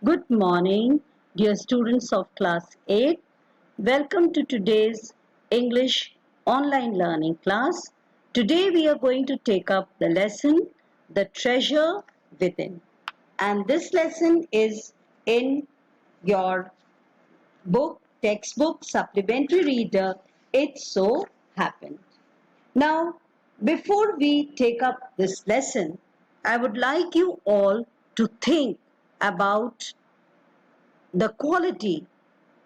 Good morning, dear students of class 8. Welcome to today's English online learning class. Today we are going to take up the lesson The Treasure Within. And this lesson is in your textbook, supplementary reader, It So Happened. Now, before we take up this lesson, I would like you all to think about the quality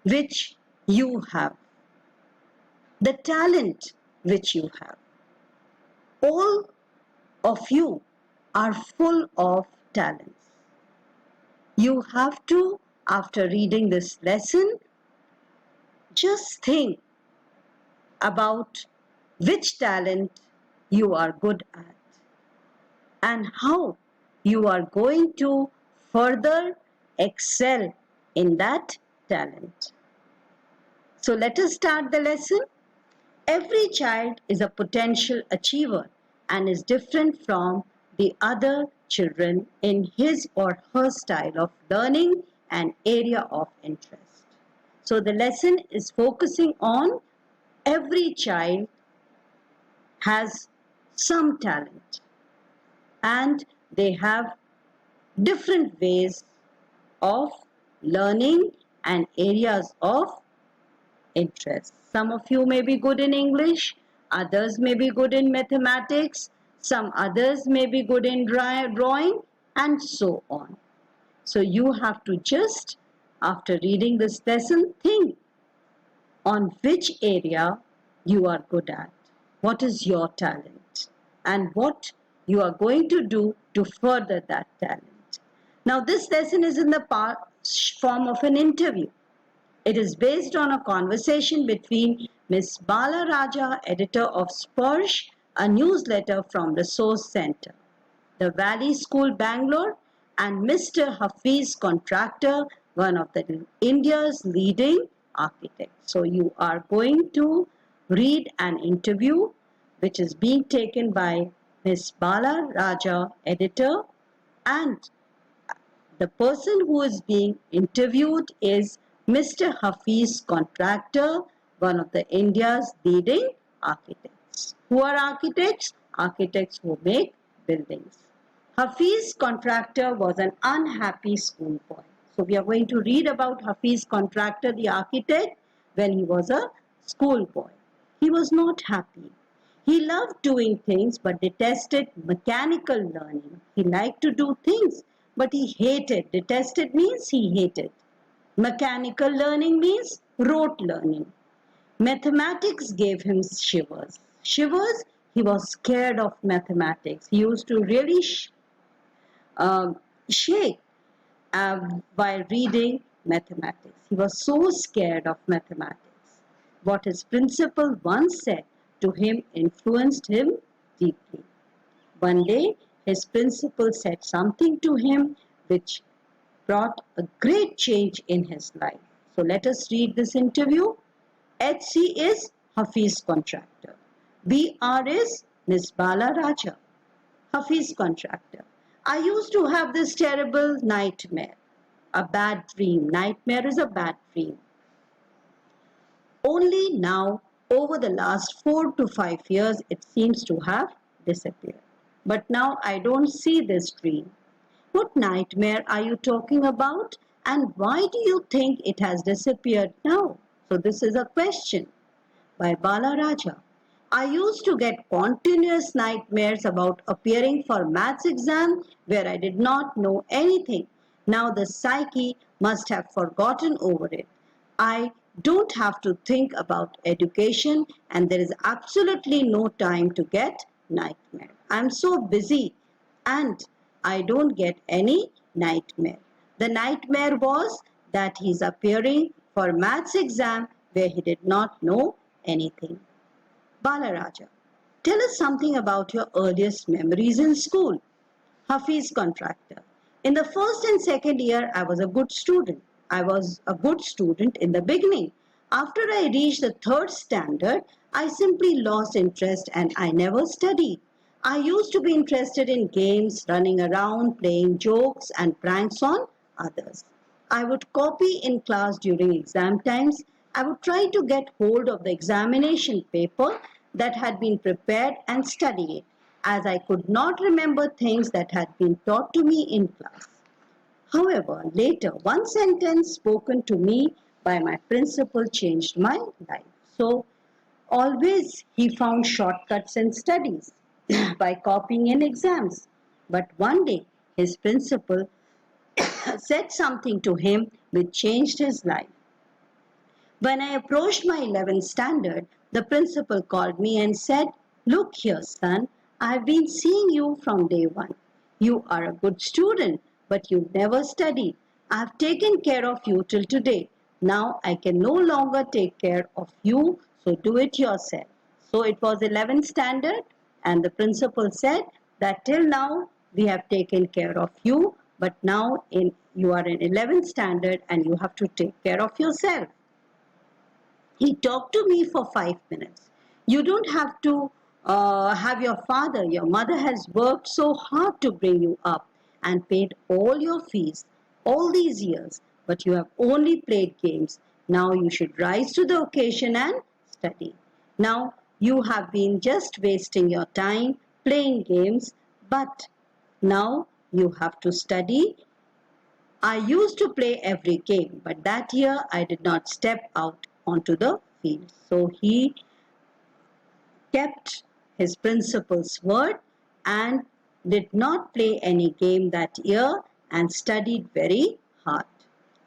which you have, the talent which you have. All of you are full of talents. You have to, after reading this lesson, just think about which talent you are good at and how you are going to further excel in that talent. So let us start the lesson. Every child is a potential achiever and is different from the other children in his or her style of learning and area of interest. So the lesson is focusing on every child has some talent and they have different ways of learning and areas of interest. Some of you may be good in English, others may be good in mathematics, some others may be good in drawing, and so on. So you have to just, after reading this lesson, think on which area you are good at. What is your talent? And what you are going to do to further that talent. Now, this lesson is in the form of an interview. It is based on a conversation between Ms. Bala Raja, editor of Sparsh, a newsletter from Resource Center, the Valley School, Bangalore, and Mr. Hafiz Contractor, one of India's leading architects. So you are going to read an interview which is being taken by Ms. Bala Raja, editor, and the person who is being interviewed is Mr. Hafiz Contractor, one of the India's leading architects. Who are architects? Architects who make buildings. Hafiz Contractor was an unhappy schoolboy. So we are going to read about Hafiz Contractor, the architect, when he was a schoolboy. He was not happy. He loved doing things but detested mechanical learning. He liked to do things but he hated. Detested means he hated. Mechanical learning means rote learning. Mathematics gave him shivers. Shivers, he was scared of mathematics. He used to really shake while reading mathematics. He was so scared of mathematics. What his principal once said to him influenced him deeply. One day, his principal said something to him which brought a great change in his life. So let us read this interview. HC is Hafiz Contractor. BR is Miss Bala Raja. Hafiz Contractor. I used to have this terrible nightmare. A bad dream. Nightmare is a bad dream. Only now, over the last 4 to 5 years, it seems to have disappeared. But now I don't see this dream. What nightmare are you talking about? And why do you think it has disappeared now? So this is a question by Bala Raja. I used to get continuous nightmares about appearing for maths exam where I did not know anything. Now the psyche must have forgotten over it. I don't have to think about education and there is absolutely no time to get nightmare. I'm so busy and I don't get any nightmare. The nightmare was that he's appearing for maths exam where he did not know anything. Balaraja, tell us something about your earliest memories in school. Hafiz Contractor. In the first and second year, I was a good student. I was a good student in the beginning. After I reached the third standard, I simply lost interest and I never studied. I used to be interested in games, running around, playing jokes and pranks on others. I would copy in class during exam times. I would try to get hold of the examination paper that had been prepared and study it, as I could not remember things that had been taught to me in class. However, later, one sentence spoken to me by my principal changed my life. So, always he found shortcuts in studies by copying in exams. But one day, his principal said something to him which changed his life. When I approached my 11th standard, the principal called me and said, "Look here, son, I have been seeing you from day one. You are a good student, but you never studied. I have taken care of you till today. Now I can no longer take care of you, so do it yourself." So it was 11th standard, and the principal said that till now we have taken care of you, but now you are in 11th standard and you have to take care of yourself. He talked to me for 5 minutes. You don't have to have your father. Your mother has worked so hard to bring you up and paid all your fees all these years, but you have only played games. Now you should rise to the occasion and study. Now you have been just wasting your time playing games, but now you have to study. I used to play every game, but that year I did not step out onto the field. So he kept his principal's word and did not play any game that year and studied very hard.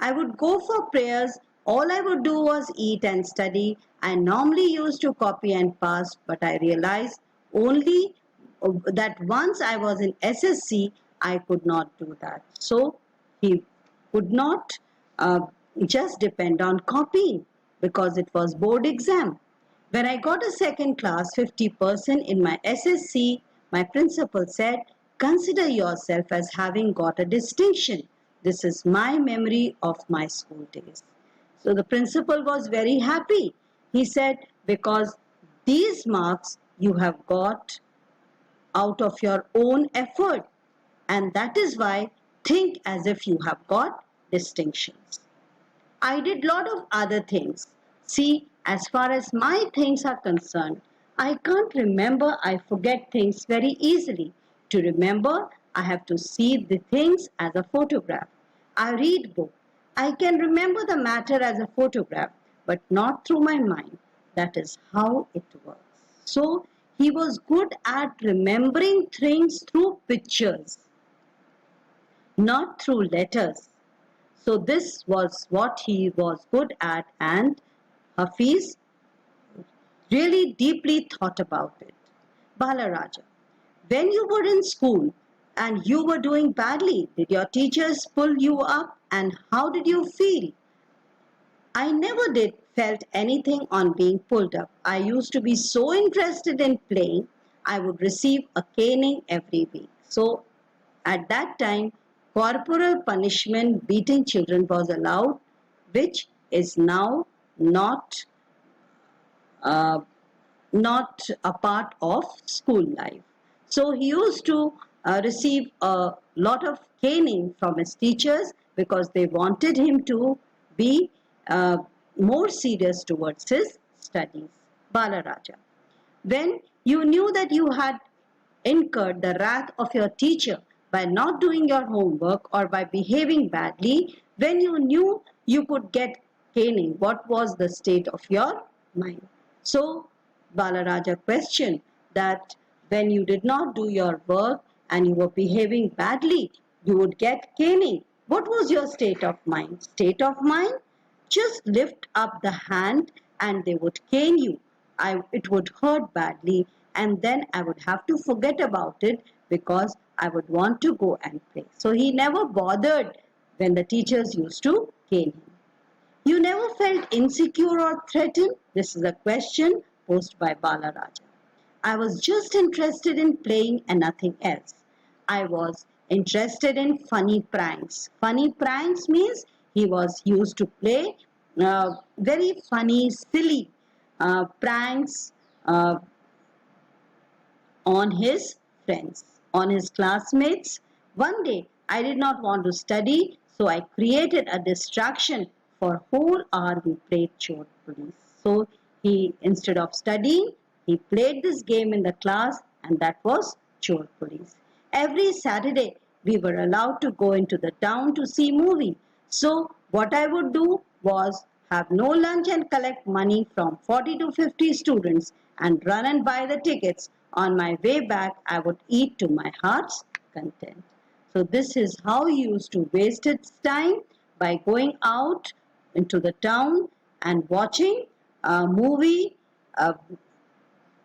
I would go for prayers. All I would do was eat and study. I normally used to copy and pass, but I realized only that once I was in SSC, I could not do that. So he could not uh, just depend on copying because it was board exam. When I got a second class 50% in my SSC, my principal said, "Consider yourself as having got a distinction. This is my memory of my school days." So the principal was very happy. He said, "Because these marks you have got out of your own effort, and that is why think as if you have got distinctions." I did lot of other things. See, as far as my things are concerned, I can't remember. I forget things very easily. To remember, I have to see the things as a photograph. I read book. I can remember the matter as a photograph, but not through my mind. That is how it works. So, he was good at remembering things through pictures, not through letters. So this was what he was good at, and Hafiz really deeply thought about it. Balaraja, when you were in school and you were doing badly, did your teachers pull you up and how did you feel? I never did felt anything on being pulled up. I used to be so interested in playing, I would receive a caning every week. So at that time, corporal punishment, beating children was allowed, which is now not uh, not a part of school life. So he used to receive a lot of caning from his teachers because they wanted him to be uh, more serious towards his studies. Balaraja. When you knew that you had incurred the wrath of your teacher by not doing your homework or by behaving badly, when you knew you could get caning, what was the state of your mind? So, Balaraja questioned that when you did not do your work and you were behaving badly, you would get caning. What was your state of mind? State of mind? Just lift up the hand and they would cane you. It would hurt badly and then I would have to forget about it because I would want to go and play. So he never bothered when the teachers used to cane him. You never felt insecure or threatened? This is a question posed by Balaraja. I was just interested in playing and nothing else. I was interested in funny pranks. Funny pranks means he was used to play very funny, silly pranks on his friends, on his classmates. One day, I did not want to study, So I created a distraction. For whole hour we played Chor Police. So he, instead of studying, he played this game in the class, and that was Chor Police. Every Saturday we were allowed to go into the town to see movie. So what I would do was have no lunch and collect money from 40 to 50 students and run and buy the tickets. On my way back, I would eat to my heart's content. So this is how he used to waste his time, by going out into the town and watching a movie.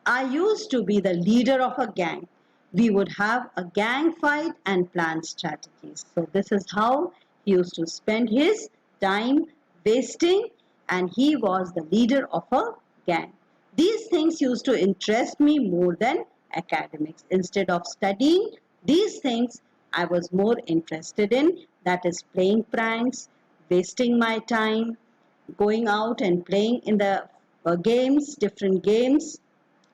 I used to be the leader of a gang. We would have a gang fight and plan strategies. So this is how he used to spend his time wasting, and he was the leader of a gang. These things used to interest me more than academics. Instead of studying these things, I was more interested in, that is, playing pranks, wasting my time, going out and playing in the games, different games.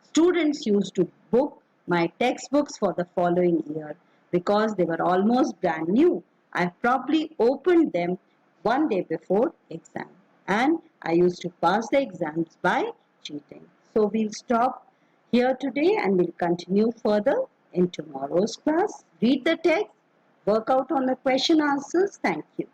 Students used to book my textbooks for the following year because they were almost brand new. I probably opened them one day before exam, and I used to pass the exams by cheating. So we'll stop here today and we'll continue further in tomorrow's class. Read the text, work out on the question answers. Thank you.